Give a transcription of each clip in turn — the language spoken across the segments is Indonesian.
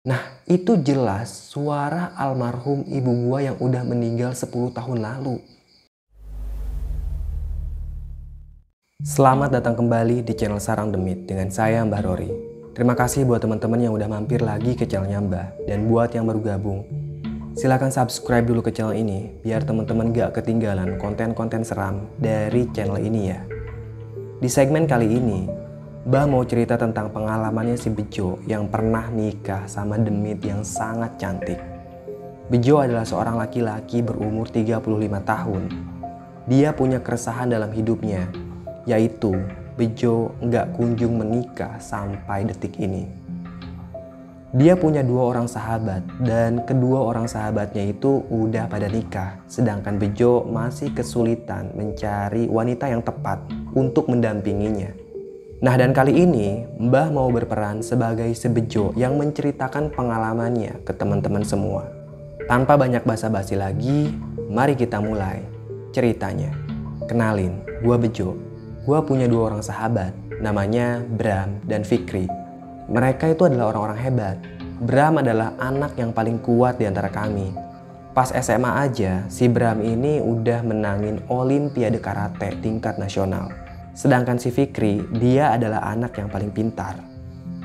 Nah, itu jelas suara almarhum ibu gua yang udah meninggal 10 tahun lalu. Selamat datang kembali di channel Sarang Demit dengan saya Mbah Rory. Terima kasih buat teman-teman yang udah mampir lagi ke channelnya Mbah. Dan buat yang baru gabung, silahkan subscribe dulu ke channel ini biar teman-teman gak ketinggalan konten-konten seram dari channel ini ya. Di segmen kali ini, Mbah mau cerita tentang pengalamannya si Bejo yang pernah nikah sama Demit yang sangat cantik. Bejo adalah seorang laki-laki berumur 35 tahun. Dia punya keresahan dalam hidupnya, yaitu Bejo nggak kunjung menikah sampai detik ini. Dia punya 2 orang sahabat dan kedua orang sahabatnya itu udah pada nikah, sedangkan Bejo masih kesulitan mencari wanita yang tepat untuk mendampinginya. Nah, dan kali ini Mbah mau berperan sebagai si Bejo yang menceritakan pengalamannya ke teman-teman semua. Tanpa banyak basa-basi lagi, mari kita mulai ceritanya. Kenalin, gua Bejo. Gua punya 2 orang sahabat, namanya Bram dan Fikri. Mereka itu adalah orang-orang hebat. Bram adalah anak yang paling kuat di antara kami. Pas SMA aja, si Bram ini udah menangin Olimpiade Karate tingkat nasional. Sedangkan si Fikri, dia adalah anak yang paling pintar.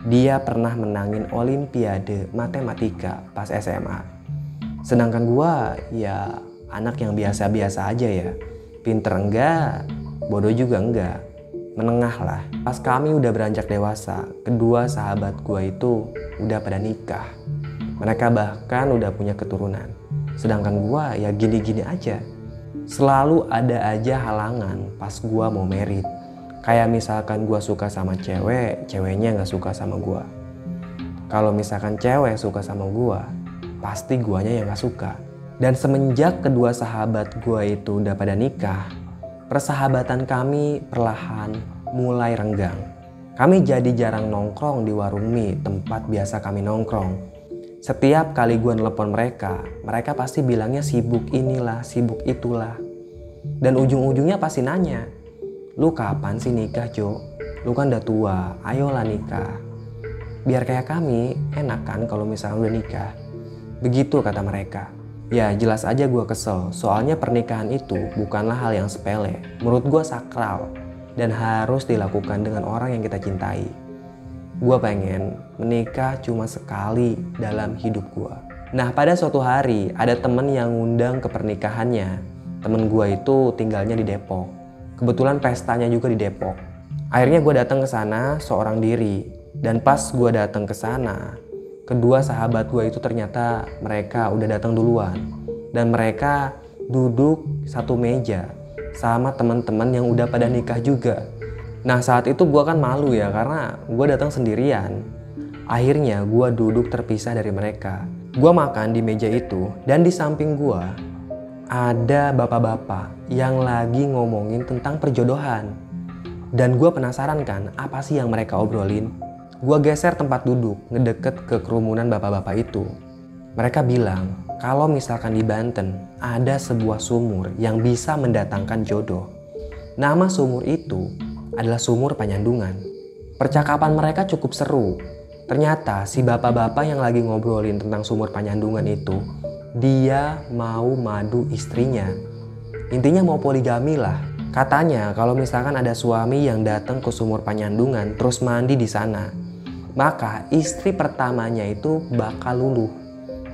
Dia pernah menangin Olimpiade Matematika pas SMA. Sedangkan gua ya anak yang biasa-biasa aja ya. Pinter enggak, bodoh juga enggak. Menengah lah. Pas kami udah beranjak dewasa, kedua sahabat gua itu udah pada nikah. Mereka bahkan udah punya keturunan. Sedangkan gua ya gini-gini aja. Selalu ada aja halangan pas gua mau merit. Kayak misalkan gua suka sama cewek, ceweknya gak suka sama gua. Kalau misalkan cewek suka sama gua, pasti guanya yang gak suka. Dan semenjak kedua sahabat gua itu udah pada nikah, persahabatan kami perlahan mulai renggang. Kami jadi jarang nongkrong di warung mie tempat biasa kami nongkrong. Setiap kali gua nelpon mereka, mereka pasti bilangnya sibuk inilah, sibuk itulah. Dan ujung-ujungnya pasti nanya, "Lu kapan sih nikah, Jo? Lu kan udah tua, ayolah nikah. Biar kayak kami, enak kan kalau misalnya udah nikah." Begitu kata mereka. Ya jelas aja gue kesel, soalnya pernikahan itu bukanlah hal yang sepele. Menurut gue sakral dan harus dilakukan dengan orang yang kita cintai. Gue pengen menikah cuma sekali dalam hidup gue. Nah, pada suatu hari ada temen yang ngundang ke pernikahannya. Temen gue itu tinggalnya di Depok. Kebetulan pestanya juga di Depok. Akhirnya gue datang ke sana seorang diri. Dan pas gue datang ke sana, kedua sahabat gue itu ternyata mereka udah datang duluan. Dan mereka duduk satu meja sama teman-teman yang udah pada nikah juga. Nah, saat itu gue kan malu ya karena gue datang sendirian. Akhirnya gue duduk terpisah dari mereka. Gue makan di meja itu dan di samping gue ada bapak-bapak yang lagi ngomongin tentang perjodohan. Dan gue penasaran kan apa sih yang mereka obrolin. Gue geser tempat duduk ngedeket ke kerumunan bapak-bapak itu. Mereka bilang kalau misalkan di Banten ada sebuah sumur yang bisa mendatangkan jodoh. Nama sumur itu adalah Sumur Panyandungan. Percakapan mereka cukup seru. Ternyata si bapak-bapak yang lagi ngobrolin tentang Sumur Panyandungan itu, dia mau madu istrinya. Intinya mau poligami lah. Katanya kalau misalkan ada suami yang datang ke Sumur Panyandungan terus mandi di sana, maka istri pertamanya itu bakal luluh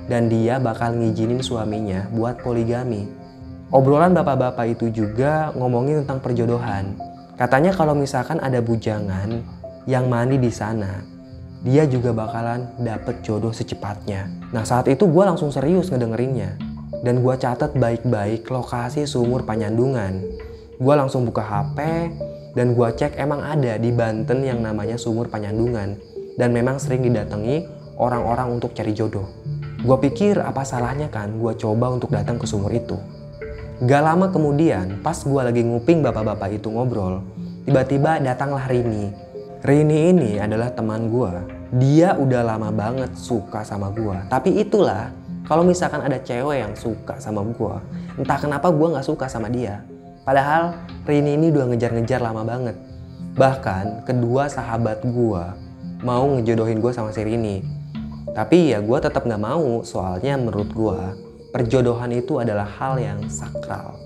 dan dia bakal ngizinin suaminya buat poligami. Obrolan bapak-bapak itu juga ngomongin tentang perjodohan. Katanya kalau misalkan ada bujangan yang mandi di sana, dia juga bakalan dapet jodoh secepatnya. Nah, saat itu gue langsung serius ngedengerinnya. Dan gue catat baik-baik lokasi Sumur Panyandungan. Gue langsung buka HP dan gue cek emang ada di Banten yang namanya Sumur Panyandungan. Dan memang sering didatangi orang-orang untuk cari jodoh. Gue pikir apa salahnya kan gue coba untuk datang ke sumur itu. Gak lama kemudian pas gue lagi nguping bapak-bapak itu ngobrol, tiba-tiba datanglah Rini. Rini ini adalah teman gue. Dia udah lama banget suka sama gue. Tapi itulah, kalau misalkan ada cewek yang suka sama gue, entah kenapa gue gak suka sama dia. Padahal Rini ini udah ngejar-ngejar lama banget. Bahkan kedua sahabat gue mau ngejodohin gue sama si Rini. Tapi ya gue tetap gak mau, soalnya menurut gue perjodohan itu adalah hal yang sakral.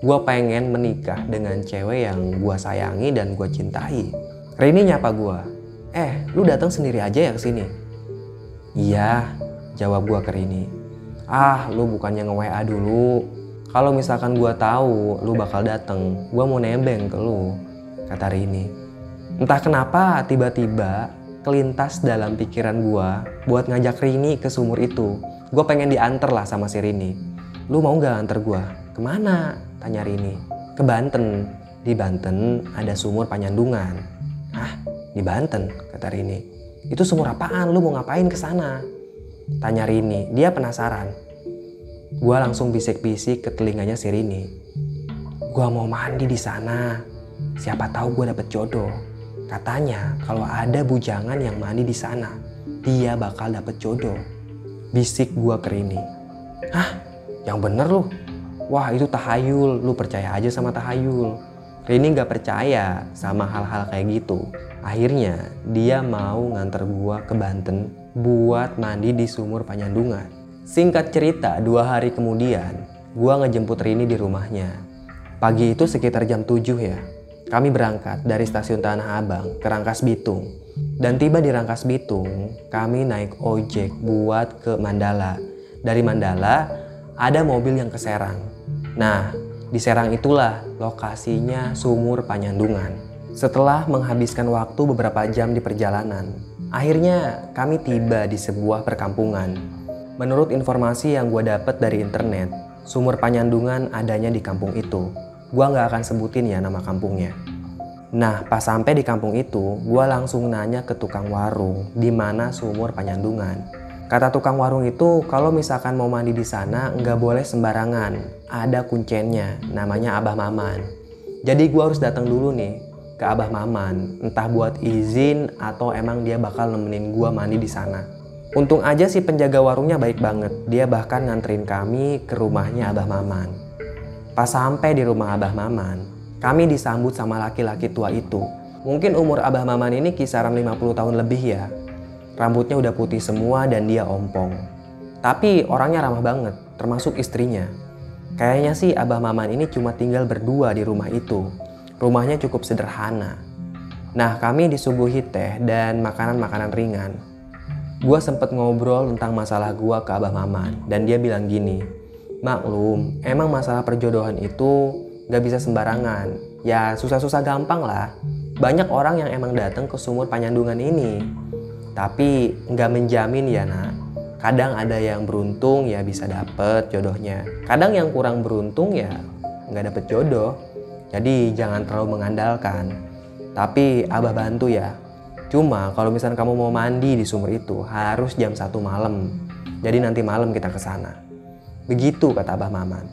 Gue pengen menikah dengan cewek yang gue sayangi dan gue cintai. Rini nyapa gue, lu datang sendiri aja ya kesini? Iya, jawab gue ke Rini. Lu bukannya nge-WA dulu. Kalau misalkan gue tahu lu bakal datang, gue mau nebeng ke lu, kata Rini. Entah kenapa tiba-tiba kelintas dalam pikiran gue buat ngajak Rini ke sumur itu. Gue pengen diantar lah sama si Rini. Lu mau gak antar gue? Kemana? Tanya Rini. Ke Banten. Di Banten ada sumur Panyandungan. Hah? Di Banten? Kata Rini. Itu sumur apaan? Lu mau ngapain ke sana? Tanya Rini. Dia penasaran. Gue langsung bisik-bisik ke telinganya si Rini. Gue mau mandi di sana. Siapa tahu gue dapet jodoh. Katanya kalau ada bujangan yang mandi di sana, dia bakal dapet jodoh. Bisik gue ke Rini. Hah? Yang bener lu? Wah itu tahayul, lu percaya aja sama tahayul. Rini gak percaya sama hal-hal kayak gitu. Akhirnya dia mau nganter gue ke Banten buat mandi di sumur Panyandungan. Singkat cerita, 2 hari kemudian gue ngejemput Rini di rumahnya. Pagi itu sekitar jam 7 ya. Kami berangkat dari stasiun Tanah Abang ke Rangkas Bitung. Dan tiba di Rangkas Bitung, kami naik ojek buat ke Mandala. Dari Mandala ada mobil yang ke Serang. Nah, di Serang itulah lokasinya sumur Panyandungan. Setelah menghabiskan waktu beberapa jam di perjalanan, akhirnya kami tiba di sebuah perkampungan. Menurut informasi yang gue dapet dari internet, sumur Panyandungan adanya di kampung itu. Gue gak akan sebutin ya nama kampungnya. Nah, pas sampai di kampung itu, gue langsung nanya ke tukang warung di mana sumur Panyandungan. Kata tukang warung itu, kalau misalkan mau mandi di sana nggak boleh sembarangan. Ada kuncennya, namanya Abah Maman. Jadi gue harus datang dulu nih ke Abah Maman, entah buat izin atau emang dia bakal nemenin gue mandi di sana. Untung aja si penjaga warungnya baik banget. Dia bahkan nganterin kami ke rumahnya Abah Maman. Pas sampai di rumah Abah Maman, kami disambut sama laki-laki tua itu. Mungkin umur Abah Maman ini kisaran 50 tahun lebih ya. Rambutnya udah putih semua dan dia ompong. Tapi orangnya ramah banget, termasuk istrinya. Kayaknya sih Abah Maman ini cuma tinggal berdua di rumah itu. Rumahnya cukup sederhana. Nah, kami disuguhi teh dan makanan-makanan ringan. Gua sempet ngobrol tentang masalah gua ke Abah Maman dan dia bilang gini, maklum, emang masalah perjodohan itu gak bisa sembarangan. Ya susah-susah gampang lah. Banyak orang yang emang datang ke sumur Panyandungan ini. Tapi gak menjamin ya nak. Kadang ada yang beruntung ya bisa dapet jodohnya. Kadang yang kurang beruntung ya gak dapet jodoh. Jadi jangan terlalu mengandalkan. Tapi Abah bantu ya. Cuma kalau misalnya kamu mau mandi di sumur itu harus jam 1 malam. Jadi nanti malam kita ke sana. Begitu kata Abah Maman.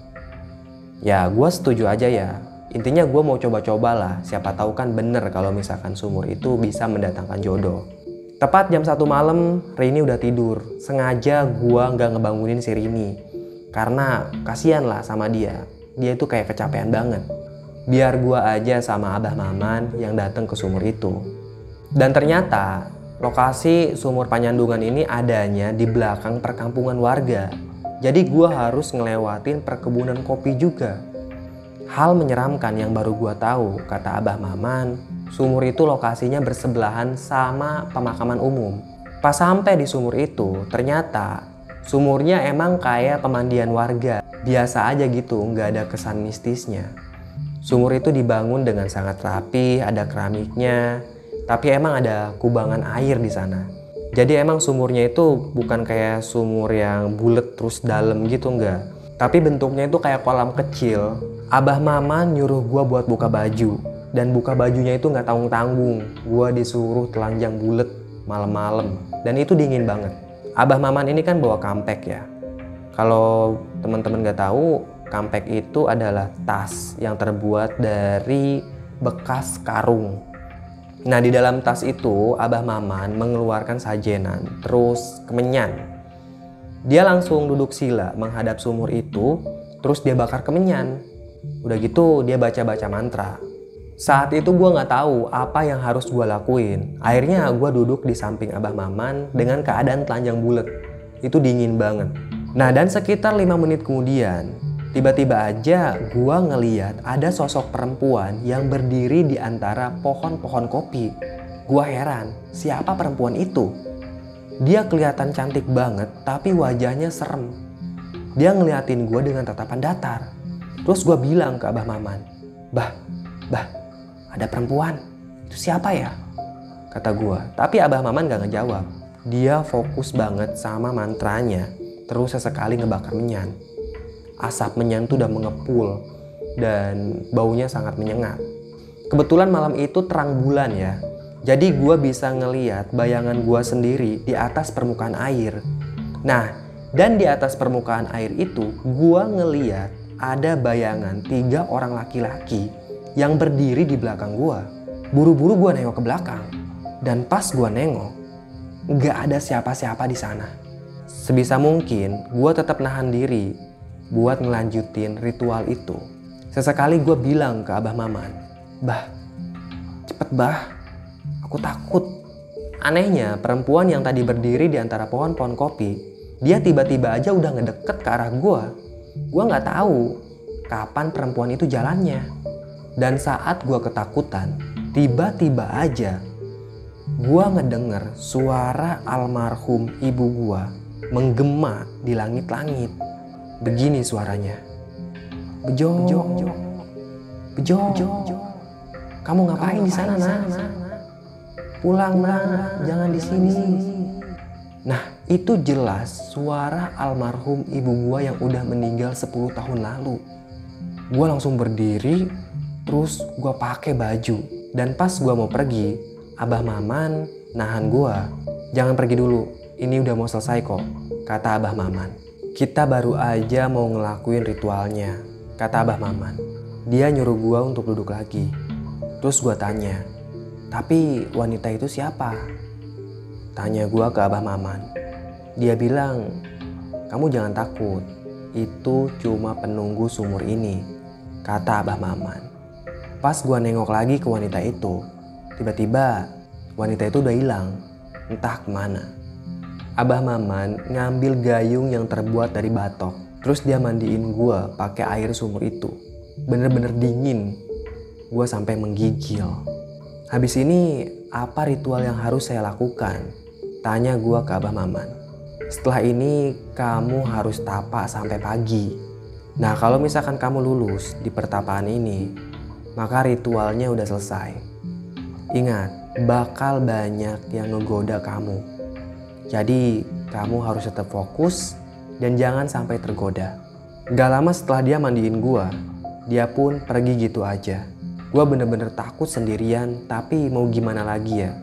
Ya gue setuju aja ya. Intinya gue mau coba-coba lah. Siapa tahu kan bener kalau misalkan sumur itu bisa mendatangkan jodoh. Tepat jam 1 malam Rini udah tidur. Sengaja gue gak ngebangunin si Rini. Karena kasihan lah sama dia. Dia itu kayak kecapean banget. Biar gue aja sama Abah Maman yang datang ke sumur itu. Dan ternyata lokasi sumur Panyandungan ini adanya di belakang perkampungan warga. Jadi gue harus ngelewatin perkebunan kopi juga. Hal menyeramkan yang baru gue tahu, kata Abah Maman, sumur itu lokasinya bersebelahan sama pemakaman umum. Pas sampai di sumur itu, ternyata sumurnya emang kayak pemandian warga. Biasa aja gitu, nggak ada kesan mistisnya. Sumur itu dibangun dengan sangat rapi, ada keramiknya, tapi emang ada kubangan air di sana. Jadi emang sumurnya itu bukan kayak sumur yang bulet terus dalam gitu, enggak. Tapi bentuknya itu kayak kolam kecil. Abah Maman nyuruh gua buat buka baju. Dan buka bajunya itu nggak tanggung-tanggung. Gua disuruh telanjang bulet malam-malam. Dan itu dingin banget. Abah Maman ini kan bawa kampek ya. Kalau teman-teman nggak tahu, kampek itu adalah tas yang terbuat dari bekas karung. Nah di dalam tas itu Abah Maman mengeluarkan sajenan, terus kemenyan. Dia langsung duduk sila menghadap sumur itu, terus dia bakar kemenyan. Udah gitu dia baca-baca mantra. Saat itu gue gak tahu apa yang harus gue lakuin. Akhirnya gue duduk di samping Abah Maman dengan keadaan telanjang bulat. Itu dingin banget. Nah, dan sekitar 5 menit kemudian, tiba-tiba aja gue ngeliat ada sosok perempuan yang berdiri di antara pohon-pohon kopi. Gue heran, siapa perempuan itu? Dia kelihatan cantik banget, tapi wajahnya serem. Dia ngeliatin gue dengan tatapan datar. Terus gue bilang ke Abah Maman, Bah, ada perempuan. Itu siapa ya? Kata gue. Tapi Abah Maman gak ngejawab. Dia fokus banget sama mantranya. Terus sesekali ngebakar menyan. Asap menyan tuh udah mengepul. Dan baunya sangat menyengat. Kebetulan malam itu terang bulan ya. Jadi gue bisa ngeliat bayangan gue sendiri di atas permukaan air. Nah, dan di atas permukaan air itu gue ngeliat ada bayangan 3 orang laki-laki yang berdiri di belakang gue. Buru-buru gue nengok ke belakang. Dan pas gue nengok, gak ada siapa-siapa di sana. Sebisa mungkin gue tetap nahan diri buat ngelanjutin ritual itu. Sesekali gue bilang ke Abah Maman, Bah, cepet bah, aku takut. Anehnya perempuan yang tadi berdiri di antara pohon-pohon kopi, dia tiba-tiba aja udah ngedeket ke arah gue. Gue gak tahu kapan perempuan itu jalannya. Dan saat gue ketakutan, tiba-tiba aja gue ngedenger suara almarhum ibu gue menggema di langit-langit. Begini suaranya. Bejo, kamu ngapain di sana, nak? Pulang, nak, jangan di sini. Nah, itu jelas suara almarhum ibu gue yang udah meninggal 10 tahun lalu. Gue langsung berdiri. Terus gue pakai baju. Dan pas gue mau pergi, Abah Maman nahan gue. Jangan pergi dulu, ini udah mau selesai kok, kata Abah Maman. Kita baru aja mau ngelakuin ritualnya, kata Abah Maman. Dia nyuruh gue untuk duduk lagi. Terus gue tanya, tapi wanita itu siapa? Tanya gue ke Abah Maman. Dia bilang, kamu jangan takut, itu cuma penunggu sumur ini, kata Abah Maman. Pas gue nengok lagi ke wanita itu, tiba-tiba wanita itu udah hilang, entah kemana. Abah Maman ngambil gayung yang terbuat dari batok, terus dia mandiin gue pakai air sumur itu. Bener-bener dingin, gue sampai menggigil. Habis ini apa ritual yang harus saya lakukan? Tanya gue ke Abah Maman. Setelah ini kamu harus tapa sampai pagi. Nah, kalau misalkan kamu lulus di pertapaan ini, maka ritualnya udah selesai. Ingat, bakal banyak yang ngegoda kamu. Jadi kamu harus tetap fokus dan jangan sampai tergoda. Gak lama setelah dia mandiin gua, dia pun pergi gitu aja. Gua bener-bener takut sendirian, tapi mau gimana lagi ya?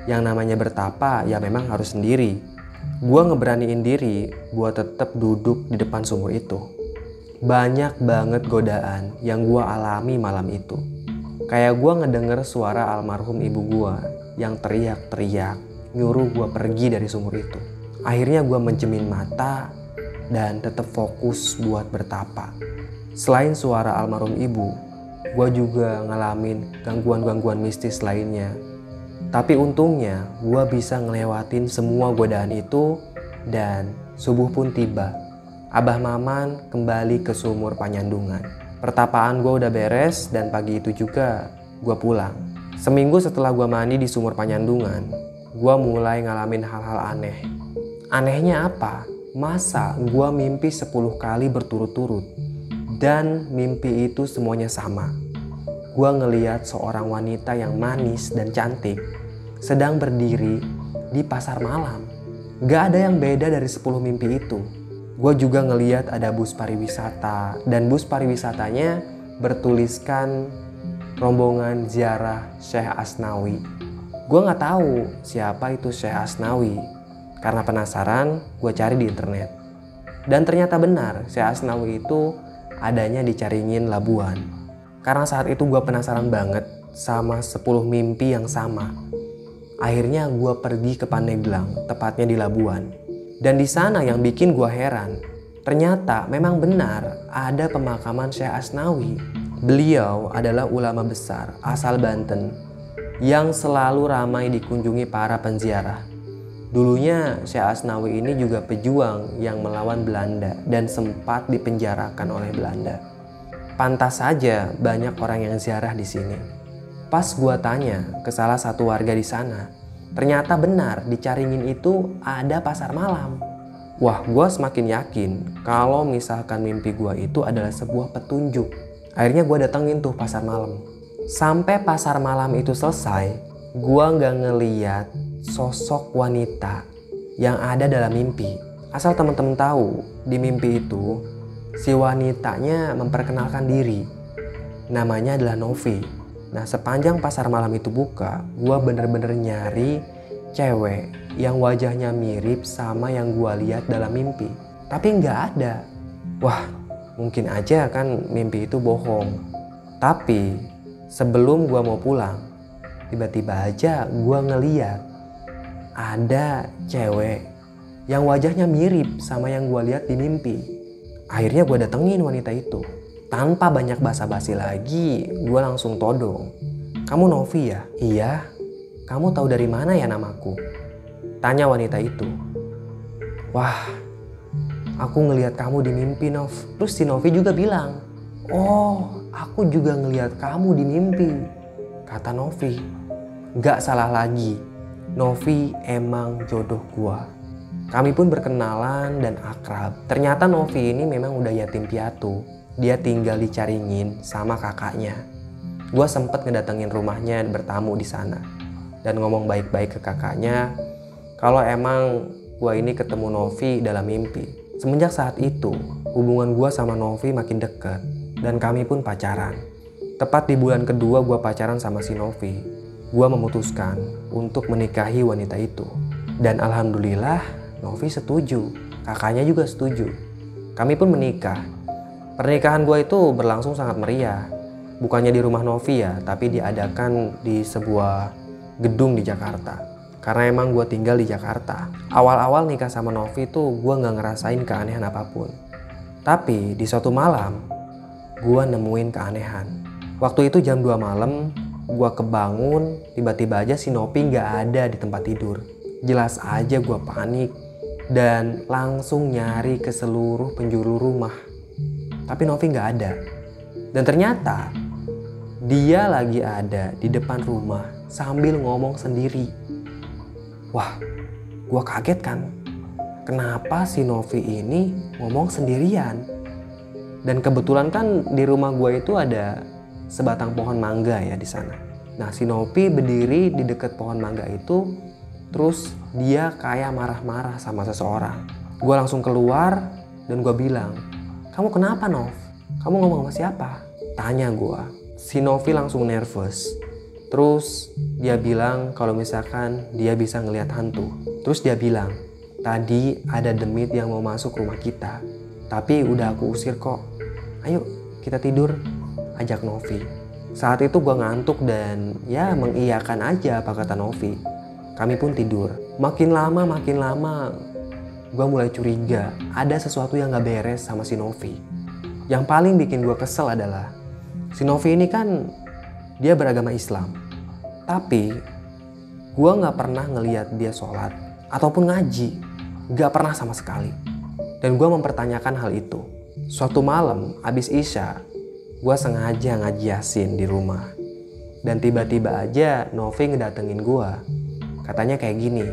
Yang namanya bertapa ya memang harus sendiri. Gua ngeberaniin diri buat tetap duduk di depan sumur itu. Banyak banget godaan yang gue alami malam itu. Kayak gue ngedenger suara almarhum ibu gue yang teriak-teriak nyuruh gue pergi dari sumur itu. Akhirnya gue mencemin mata dan tetap fokus buat bertapa. Selain suara almarhum ibu, gue juga ngalamin gangguan-gangguan mistis lainnya. Tapi untungnya gue bisa ngelewatin semua godaan itu dan subuh pun tiba. Abah Maman kembali ke sumur Panyandungan. Pertapaan gue udah beres dan pagi itu juga gue pulang. Seminggu setelah gue mandi di sumur Panyandungan, gue mulai ngalamin hal-hal aneh. Anehnya apa? Masa gue mimpi 10 kali berturut-turut dan mimpi itu semuanya sama. Gue ngeliat seorang wanita yang manis dan cantik sedang berdiri di pasar malam. Gak ada yang beda dari 10 mimpi itu. Gue juga ngeliat ada bus pariwisata dan bus pariwisatanya bertuliskan rombongan ziarah Syekh Asnawi. Gue gak tahu siapa itu Syekh Asnawi. Karena penasaran, gue cari di internet. Dan ternyata benar, Syekh Asnawi itu adanya di Caringin, Labuan. Karena saat itu gue penasaran banget sama 10 mimpi yang sama. Akhirnya gue pergi ke Pandeglang, tepatnya di Labuan. Dan di sana yang bikin gue heran, ternyata memang benar ada pemakaman Syekh Asnawi. Beliau adalah ulama besar asal Banten yang selalu ramai dikunjungi para penziarah. Dulunya Syekh Asnawi ini juga pejuang yang melawan Belanda dan sempat dipenjarakan oleh Belanda. Pantas saja banyak orang yang ziarah di sini. Pas gua tanya ke salah satu warga di sana, ternyata benar di Caringin itu ada pasar malam. Wah, gua semakin yakin kalau misalkan mimpi gua itu adalah sebuah petunjuk. Akhirnya gue datengin tuh pasar malam. Sampai pasar malam itu selesai, gue gak ngeliat sosok wanita yang ada dalam mimpi. Asal temen-temen tahu, di mimpi itu si wanitanya memperkenalkan diri. Namanya adalah Novi. Nah, sepanjang pasar malam itu buka, gue bener-bener nyari cewek yang wajahnya mirip sama yang gue lihat dalam mimpi. Tapi gak ada. Wah, mungkin aja kan mimpi itu bohong. Tapi sebelum gua mau pulang, tiba-tiba aja gua ngeliat ada cewek yang wajahnya mirip sama yang gua lihat di mimpi. Akhirnya gua datengin wanita itu. Tanpa banyak basa-basi lagi, gua langsung todong. "Kamu Novi ya?" "Iya." "Kamu tahu dari mana ya namaku?" tanya wanita itu. "Wah, aku ngelihat kamu di mimpi, Nov." Terus si Novi juga bilang, "Oh, aku juga ngelihat kamu di mimpi," kata Novi. Gak salah lagi, Novi emang jodoh gua. Kami pun berkenalan dan akrab. Ternyata Novi ini memang udah yatim piatu. Dia tinggal di Caringin sama kakaknya. Gua sempet ngedatengin rumahnya bertamu di sana dan ngomong baik-baik ke kakaknya kalau emang gua ini ketemu Novi dalam mimpi. Semenjak saat itu, hubungan gue sama Novi makin dekat dan kami pun pacaran. Tepat di bulan kedua gue pacaran sama si Novi, gue memutuskan untuk menikahi wanita itu. Dan alhamdulillah Novi setuju, kakaknya juga setuju. Kami pun menikah. Pernikahan gue itu berlangsung sangat meriah. Bukannya di rumah Novi ya, tapi diadakan di sebuah gedung di Jakarta. Karena emang gue tinggal di Jakarta. Awal-awal nikah sama Novi tuh gue gak ngerasain keanehan apapun. Tapi di suatu malam, gue nemuin keanehan. Waktu itu jam 2 malam, gue kebangun, tiba-tiba aja si Novi gak ada di tempat tidur. Jelas aja gue panik dan langsung nyari ke seluruh penjuru rumah. Tapi Novi gak ada. Dan ternyata dia lagi ada di depan rumah sambil ngomong sendiri. Wah, gue kaget kan. Kenapa si Novi ini ngomong sendirian? Dan kebetulan kan di rumah gue itu ada sebatang pohon mangga ya di sana. Nah, si Novi berdiri di dekat pohon mangga itu, terus dia kayak marah-marah sama seseorang. Gue langsung keluar dan gue bilang, "Kamu kenapa, Nov? Kamu ngomong sama siapa?" tanya gue. Si Novi langsung nervous. Terus dia bilang kalau misalkan dia bisa ngelihat hantu. Terus dia bilang, "Tadi ada demit yang mau masuk rumah kita, tapi udah aku usir kok. Ayo kita tidur," ajak Novi. Saat itu gue ngantuk dan ya mengiyakan aja apa kata Novi. Kami pun tidur. Makin lama gue mulai curiga ada sesuatu yang gak beres sama si Novi. Yang paling bikin gue kesel adalah si Novi ini kan dia beragama Islam, tapi gue gak pernah ngeliat dia sholat ataupun ngaji, gak pernah sama sekali. Dan gue mempertanyakan hal itu. Suatu malam abis Isya, gue sengaja ngaji Yasin di rumah. Dan tiba-tiba aja Novi ngedatengin gue. Katanya kayak gini,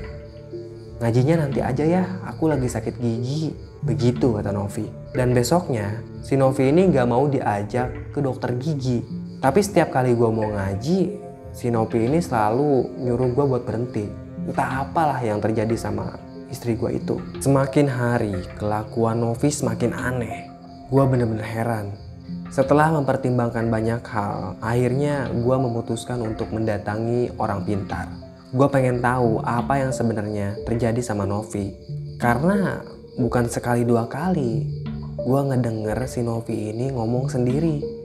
"Ngajinya nanti aja ya, aku lagi sakit gigi." Begitu kata Novi. Dan besoknya si Novi ini gak mau diajak ke dokter gigi. Tapi setiap kali gue mau ngaji, si Novi ini selalu nyuruh gue buat berhenti. Entah apalah yang terjadi sama istri gue itu. Semakin hari kelakuan Novi semakin aneh. Gue bener-bener heran. Setelah mempertimbangkan banyak hal, akhirnya gue memutuskan untuk mendatangi orang pintar. Gue pengen tahu apa yang sebenarnya terjadi sama Novi. Karena bukan sekali dua kali gue ngedenger si Novi ini ngomong sendiri.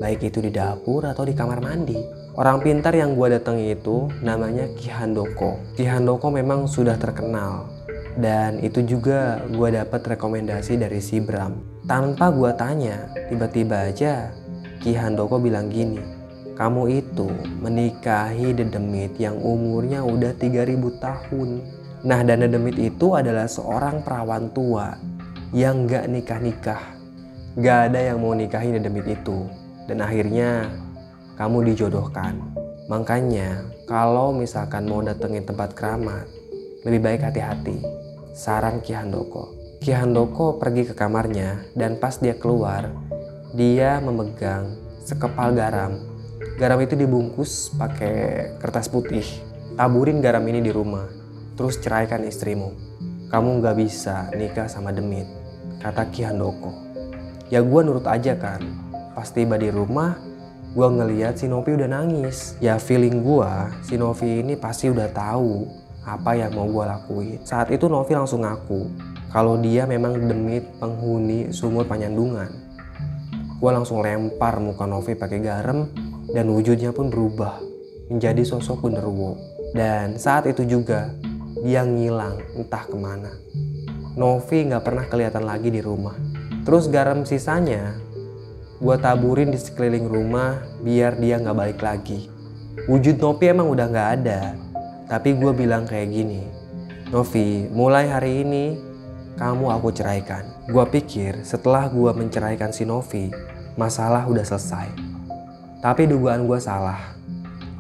Baik itu di dapur atau di kamar mandi. Orang pintar yang gue datangi itu namanya Ki Handoko. Ki Handoko memang sudah terkenal. Dan itu juga gue dapat rekomendasi dari si Bram. Tanpa gue tanya, tiba-tiba aja Ki Handoko bilang gini, kamu itu menikahi Dedemit yang umurnya udah 3000 tahun. Nah, dan Dedemit itu adalah seorang perawan tua yang gak nikah-nikah. Gak ada yang mau nikahi Dedemit itu. Dan akhirnya kamu dijodohkan. Makanya kalau misalkan mau datengin tempat keramat, lebih baik hati-hati. Saran Ki Handoko. Ki Handoko pergi ke kamarnya dan pas dia keluar, dia memegang sekepal garam. Garam itu dibungkus pakai kertas putih. Taburin garam ini di rumah. Terus ceraikan istrimu. Kamu gak bisa nikah sama Demit, kata Ki Handoko. Ya gue nurut aja kan. Pas tiba di rumah, gue ngeliat si Novi udah nangis. Ya feeling gue, si Novi ini pasti udah tahu apa yang mau gue lakuin. Saat itu Novi langsung ngaku kalau dia memang Demit penghuni sumur Panyandungan. Gue langsung lempar muka Novi pakai garam dan wujudnya pun berubah menjadi sosok genderuwo. Dan saat itu juga dia ngilang entah kemana. Novi gak pernah kelihatan lagi di rumah. Terus garam sisanya gue taburin di sekeliling rumah biar dia gak balik lagi. Wujud Novi emang udah gak ada. Tapi gue bilang kayak gini, Novi, mulai hari ini kamu aku ceraikan. Gue pikir setelah gue menceraikan si Novi, masalah udah selesai. Tapi dugaan gue salah.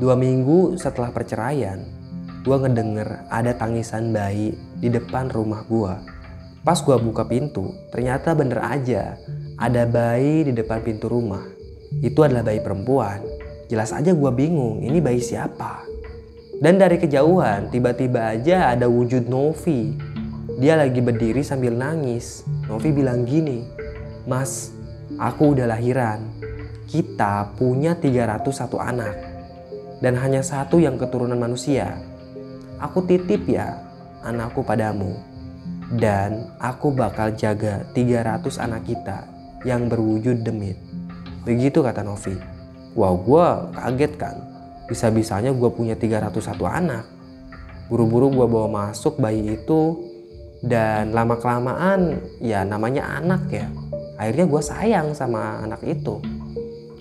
2 minggu setelah perceraian, gue ngedenger ada tangisan bayi di depan rumah gue. Pas gue buka pintu, ternyata bener aja ada bayi di depan pintu rumah. Itu adalah bayi perempuan. Jelas aja gue bingung, ini bayi siapa? Dan dari kejauhan tiba-tiba aja ada wujud Novi. Dia lagi berdiri sambil nangis. Novi bilang gini, Mas, aku udah lahiran. Kita punya 301 anak. Dan hanya 1 yang keturunan manusia. Aku titip ya anakku padamu. Dan aku bakal jaga 300 anak kita yang berwujud Demit. Begitu kata Novi. Wow, gue kaget kan. Bisa-bisanya gue punya 301 anak. Buru-buru gue bawa masuk bayi itu. Dan lama-kelamaan ya namanya anak ya. Akhirnya gue sayang sama anak itu.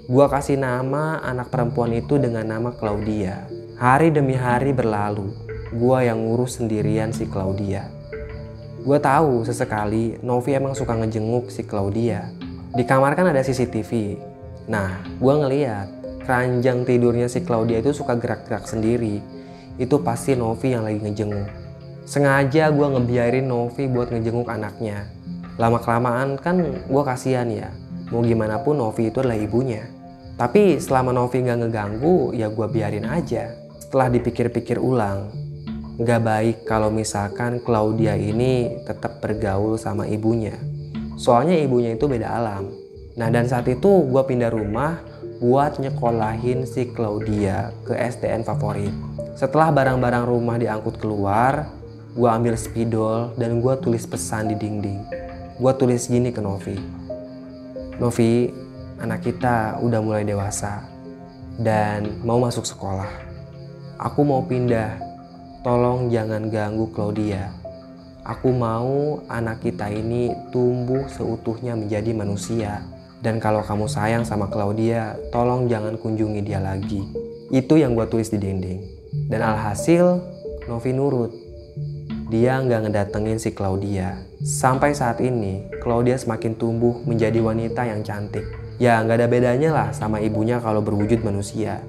Gue kasih nama anak perempuan itu dengan nama Claudia. Hari demi hari berlalu. Gue yang ngurus sendirian si Claudia. Gue tahu sesekali Novi emang suka ngejenguk si Claudia. Di kamar kan ada CCTV. Nah, gue ngeliat keranjang tidurnya si Claudia itu suka gerak-gerak sendiri. Itu pasti Novi yang lagi ngejenguk. Sengaja gue ngebiarin Novi buat ngejenguk anaknya. Lama-kelamaan kan gue kasihan ya. Mau gimana pun Novi itu adalah ibunya. Tapi selama Novi gak ngeganggu, ya gue biarin aja. Setelah dipikir-pikir ulang, gak baik kalau misalkan Claudia ini tetap bergaul sama ibunya. Soalnya ibunya itu beda alam. Nah, dan saat itu gue pindah rumah buat nyekolahin si Claudia ke SDN favorit. Setelah barang-barang rumah diangkut keluar, gue ambil spidol dan gue tulis pesan di dinding. Gue tulis gini ke Novi. Novi, anak kita udah mulai dewasa dan mau masuk sekolah. Aku mau pindah, tolong jangan ganggu Claudia. Aku mau anak kita ini tumbuh seutuhnya menjadi manusia. Dan kalau kamu sayang sama Claudia, tolong jangan kunjungi dia lagi. Itu yang gue tulis di dinding. Dan alhasil, Novi nurut. Dia nggak ngedatengin si Claudia. Sampai saat ini, Claudia semakin tumbuh menjadi wanita yang cantik. Ya nggak ada bedanya lah sama ibunya kalau berwujud manusia.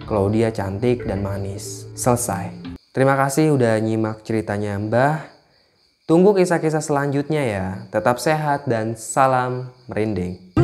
Claudia cantik dan manis. Selesai. Terima kasih udah nyimak ceritanya Mbah. Tunggu kisah-kisah selanjutnya ya. Tetap sehat dan salam merinding.